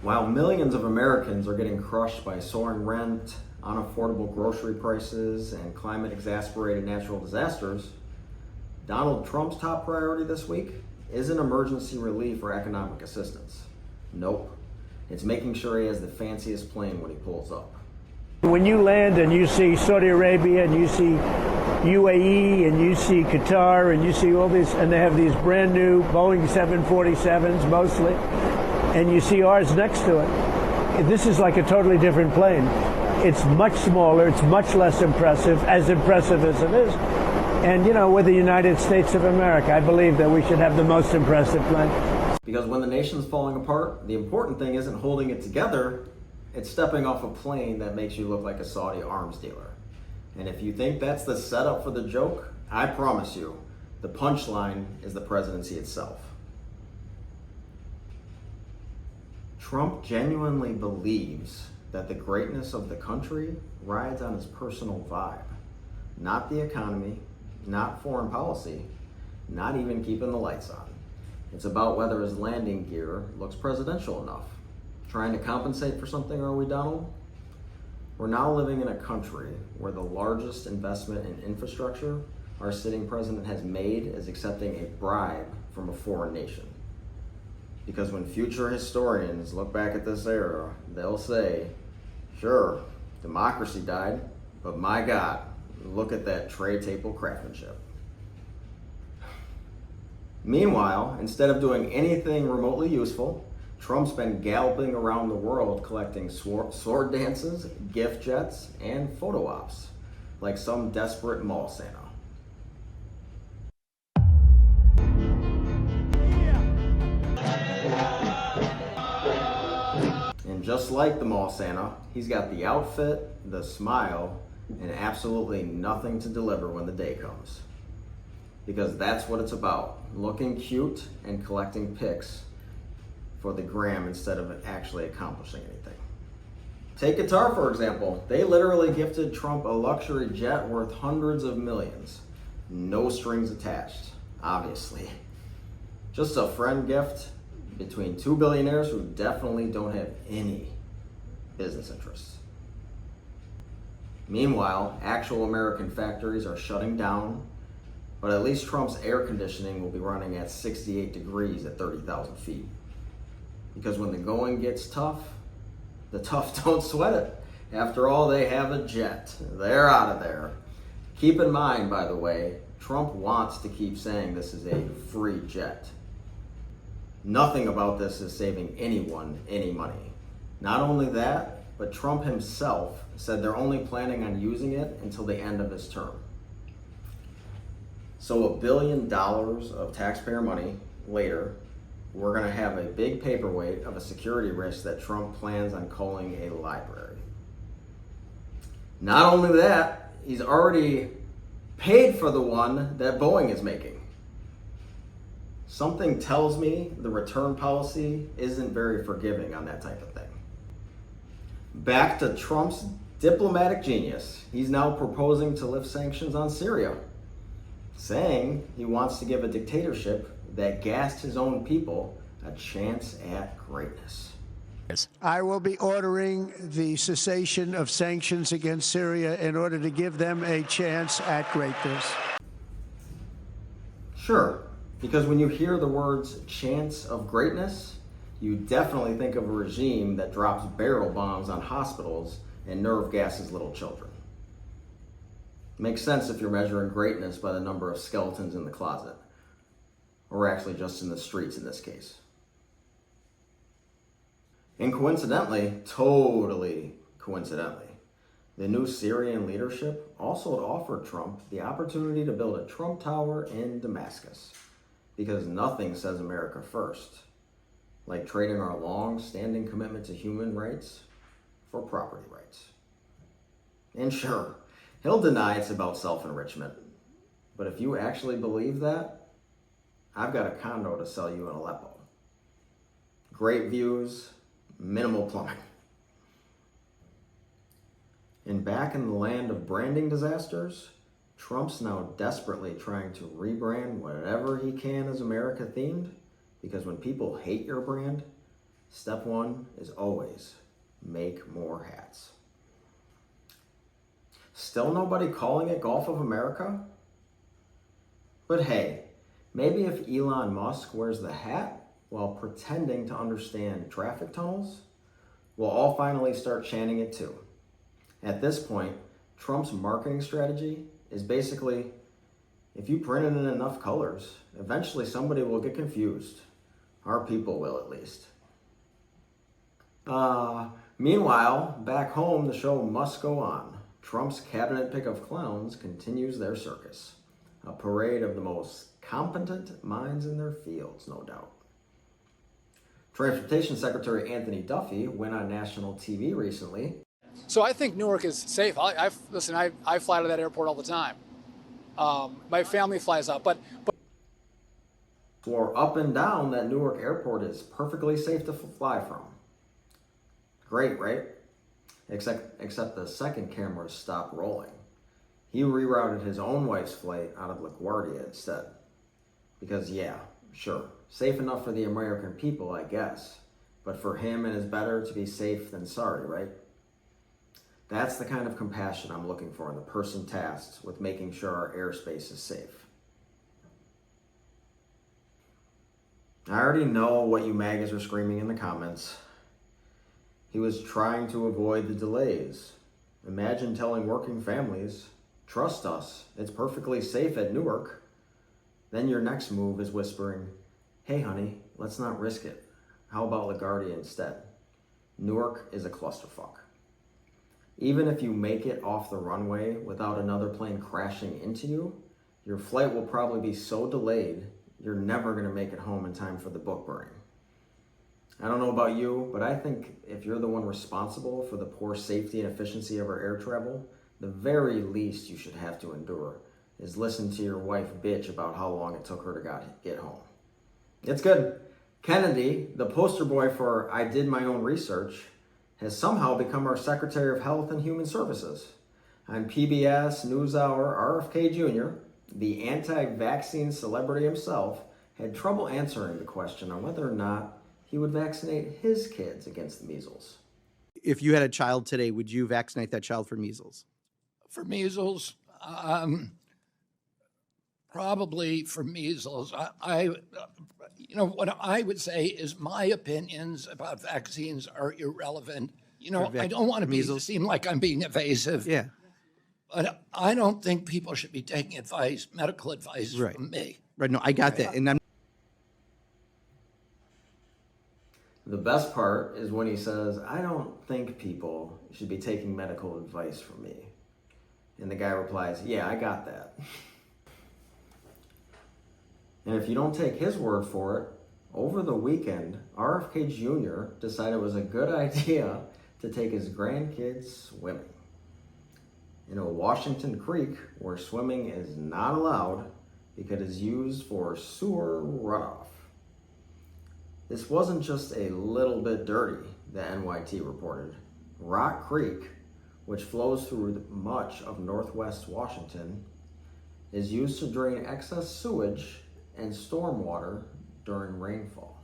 While millions of Americans are getting crushed by soaring rent, unaffordable grocery prices, and climate-exasperated natural disasters, Donald Trump's top priority this week isn't emergency relief or economic assistance. Nope. It's making sure he has the fanciest plane when he pulls up. When you land and you see Saudi Arabia and you see UAE and you see Qatar and you see all these, and they have these brand new Boeing 747s mostly, and you see ours next to it, this is like a totally different plane. It's much smaller, it's much less impressive as it is. And you know, we're the United States of America. I believe that we should have the most impressive plane. Because when the nation's falling apart, the important thing isn't holding it together, it's stepping off a plane that makes you look like a Saudi arms dealer. And if you think that's the setup for the joke, I promise you, the punchline is the presidency itself. Trump genuinely believes that the greatness of the country rides on his personal vibe, not the economy, not foreign policy, not even keeping the lights on. It's about whether his landing gear looks presidential enough. Trying to compensate for something, are we, Donald? We're now living in a country where the largest investment in infrastructure our sitting president has made is accepting a bribe from a foreign nation. Because when future historians look back at this era, they'll say, sure, democracy died, but my God, look at that tray table craftsmanship. Meanwhile, instead of doing anything remotely useful, Trump's been galloping around the world collecting sword dances, gift jets, and photo ops, like some desperate mall Santa. And just like the mall Santa, he's got the outfit, the smile, and absolutely nothing to deliver when the day comes. Because that's what it's about, looking cute and collecting pics for the gram instead of actually accomplishing anything. Take Qatar, for example. They literally gifted Trump a luxury jet worth hundreds of millions. No strings attached, obviously. Just a friend gift between two billionaires who definitely don't have any business interests. Meanwhile, actual American factories are shutting down, but at least Trump's air conditioning will be running at 68 degrees at 30,000 feet. Because when the going gets tough, the tough don't sweat it. After all, they have a jet. They're out of there. Keep in mind, by the way, Trump wants to keep saying this is a free jet. Nothing about this is saving anyone any money. Not only that, but Trump himself said they're only planning on using it until the end of his term. So $1 billion of taxpayer money later, we're going to have a big paperweight of a security risk that Trump plans on calling a library. Not only that, he's already paid for the one that Boeing is making. Something tells me the return policy isn't very forgiving on that type of thing. Back to Trump's diplomatic genius, he's now proposing to lift sanctions on Syria, saying he wants to give a dictatorship that gassed his own people a chance at greatness. I will be ordering the cessation of sanctions against Syria in order to give them a chance at greatness. Sure, because when you hear the words chance of greatness, you definitely think of a regime that drops barrel bombs on hospitals and nerve gases little children. Makes sense if you're measuring greatness by the number of skeletons in the closet. Or actually just in the streets in this case. And coincidentally, totally coincidentally, the new Syrian leadership also offered Trump the opportunity to build a Trump Tower in Damascus. Because nothing says America first, like trading our long-standing commitment to human rights for property rights. And sure, he'll deny it's about self-enrichment. But if you actually believe that, I've got a condo to sell you in Aleppo. Great views, minimal plumbing. And back in the land of branding disasters, Trump's now desperately trying to rebrand whatever he can as America themed, because when people hate your brand, Step one is always make more hats. Still nobody calling it Gulf of America? But hey, maybe if Elon Musk wears the hat while pretending to understand traffic tunnels, we'll all finally start chanting it too. At this point, Trump's marketing strategy is basically, if you print it in enough colors, eventually somebody will get confused. Our people will, at least. Meanwhile, back home, the show must go on. Trump's cabinet pick of clowns continues their circus. A parade of the most competent minds in their fields, no doubt. Transportation Secretary Anthony Duffy went on national TV recently. So I think Newark is safe. I fly to that airport all the time. My family flies out, but Swore up and down that Newark Airport is perfectly safe to fly from. Great, right? Except the second camera stopped rolling. He rerouted his own wife's flight out of LaGuardia instead. Because yeah, sure, safe enough for the American people, I guess. But for him, it is better to be safe than sorry, right? That's the kind of compassion I'm looking for in the person tasked with making sure our airspace is safe. I already know what you MAGAs are screaming in the comments. He was trying to avoid the delays. Imagine telling working families, trust us, it's perfectly safe at Newark. Then your next move is whispering, hey honey, let's not risk it. How about LaGuardia instead? Newark is a clusterfuck. Even if you make it off the runway without another plane crashing into you, your flight will probably be so delayed, you're never gonna make it home in time for the book burning. I don't know about you, but I think if you're the one responsible for the poor safety and efficiency of our air travel, the very least you should have to endure is listen to your wife bitch about how long it took her to get home. It's good. Kennedy, the poster boy for I did my own research, has somehow become our Secretary of Health and Human Services. On PBS NewsHour, RFK Jr., the anti-vaccine celebrity himself, had trouble answering the question on whether or not he would vaccinate his kids against the measles. If you had a child today, would you vaccinate that child for measles? for measles, probably for measles. What I would say is my opinions about vaccines are irrelevant. I don't want to seem like I'm being evasive. Yeah. But I don't think people should be taking advice, medical advice from me. Right. No, I got that. And The best part is when he says, I don't think people should be taking medical advice from me. And the guy replies, yeah, I got that. And if you don't take his word for it, over the weekend, RFK Jr. decided it was a good idea to take his grandkids swimming in a Washington creek where swimming is not allowed because it's used for sewer runoff. This wasn't just a little bit dirty, the NYT reported. Rock Creek, which flows through much of northwest Washington, is used to drain excess sewage and stormwater during rainfall.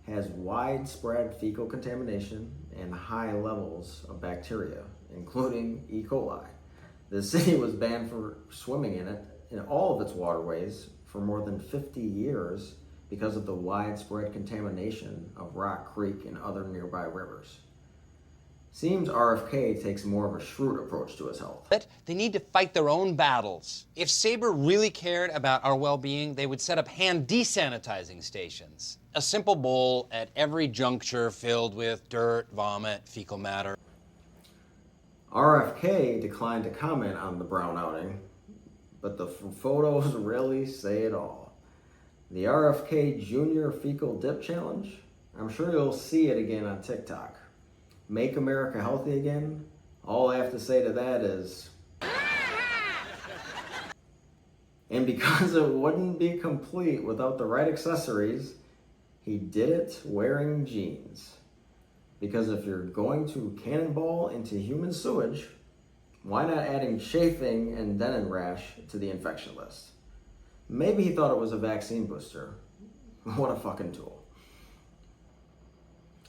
Has widespread fecal contamination and high levels of bacteria, including E.coli. The city was banned for swimming in it in all of its waterways for more than 50 years because of the widespread contamination of Rock Creek and other nearby rivers. Seems RFK takes more of a shrewd approach to his health. They need to fight their own battles. If Sabre really cared about our well-being, they would set up hand desanitizing stations. A simple bowl at every juncture filled with dirt, vomit, fecal matter. RFK declined to comment on the brown outing, but the photos really say it all. The RFK Jr. fecal dip challenge, I'm sure you'll see it again on TikTok. Make America healthy again? All I have to say to that is... And because it wouldn't be complete without the right accessories, he did it wearing jeans. Because if you're going to cannonball into human sewage, why not adding chafing and Denon rash to the infection list? Maybe he thought it was a vaccine booster. What a fucking tool.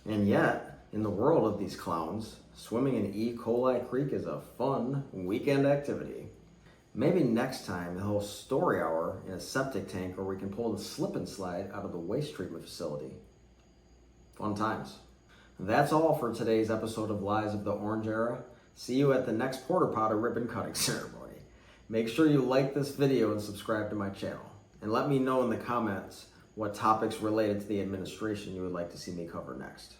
And yet, in the world of these clowns, swimming in E.coli Creek is a fun weekend activity. Maybe next time they'll host story hour in a septic tank where we can pull the slip and slide out of the waste treatment facility. Fun times. That's all for today's episode of Lies of the Orange Era. See you at the next Porter Potter ribbon cutting ceremony. Make sure you like this video and subscribe to my channel. And let me know in the comments what topics related to the administration you would like to see me cover next.